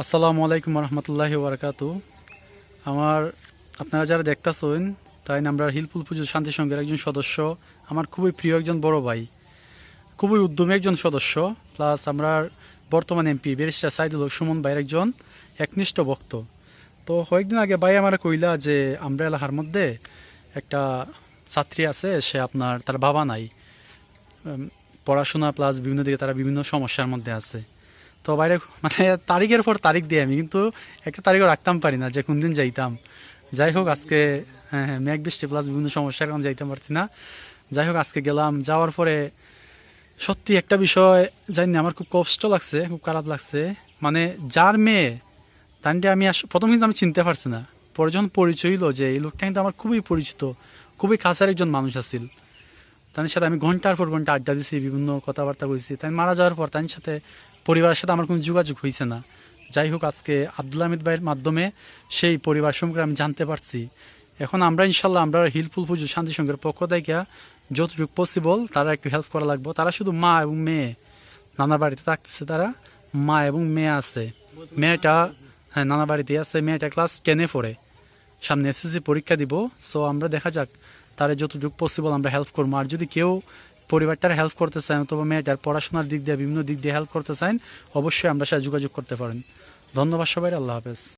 আসসালামু আলাইকুম রহমতুল্লাহি বারাকাতু। আমার আপনারা যারা দেখতেছেন তাই আমরা হিলপুল পুজো শান্তি সংঘের একজন সদস্য, আমার খুবই প্রিয় একজন বড় ভাই, খুবই উদ্যমী একজন সদস্য, প্লাস আমরা বর্তমান এমপি ব্যারিস্টার সাইদুল হক সুমন ভাইয়ের একজন একনিষ্ঠ ভক্ত। তো কয়েকদিন আগে ভাই আমার কইলা যে আমরা এলাকার মধ্যে একটা ছাত্রী আছে, সে আপনার তার বাবা নাই, পড়াশোনা প্লাস বিভিন্ন দিকে তারা বিভিন্ন সমস্যার মধ্যে আছে। তো বাইরে মানে তারিখের পর তারিখ দিয়ে আমি কিন্তু একটা তারিখও রাখতাম পারি না যে কোন দিন যাইতাম। যাই হোক আজকে, হ্যাঁ হ্যাঁ, মেঘ বৃষ্টি প্লাস বিভিন্ন সমস্যার কারণে যাইতে পারছি না। যাই হোক আজকে গেলাম, যাওয়ার পরে সত্যি একটা বিষয় জানি না, আমার খুব কষ্ট লাগছে, খুব খারাপ লাগছে। মানে যার মেয়ে তানটা আমি প্রথম কিন্তু আমি চিনতে পারছি না, পরে যখন পরিচয় হইলো যে এই লোকটা কিন্তু আমার খুবই পরিচিত, খুবই কাছের একজন মানুষ আছিল। তাদের সাথে আমি ঘন্টার পর ঘন্টা আড্ডা দিছি, বিভিন্ন কথাবার্তা কইছি। তাই মারা যাওয়ার পর তাদের সাথে পরিবারের সাথে আমার কোনো যোগাযোগ হয়েছে না। যাই হোক আজকে আব্দুল হামিদ ভাইয়ের মাধ্যমে সেই পরিবার সম্পর্কে আমি জানতে পারছি। এখন আমরা ইনশাল্লাহ আমরা হিলফুল পুজো শান্তি সংঘের পক্ষ থেকে যতটুকু পসিবল তারা একটু হেল্প করা লাগবে। তারা শুধু মা এবং মেয়ে, নানা বাড়িতে থাকতেছে, তারা মা এবং মেয়ে আছে। মেয়েটা, হ্যাঁ, নানা বাড়িতে আছে। মেয়েটা ক্লাস 10-এ পড়ে, সামনে এসএসসি পরীক্ষা দিব। সো আমরা দেখা যাক তারা যতটুকু পসিবল আমরা হেল্প করবো। আর যদি কেউ পরিবারটার হেল্প করতে চান অথবা মেয়েটার পড়াশোনার দিক দিয়ে বিভিন্ন দিক দিয়ে হেল্প করতে চান, অবশ্যই আমরা সাথে যোগাযোগ করতে পারেন। ধন্যবাদ সবাই, আল্লাহ হাফেজ।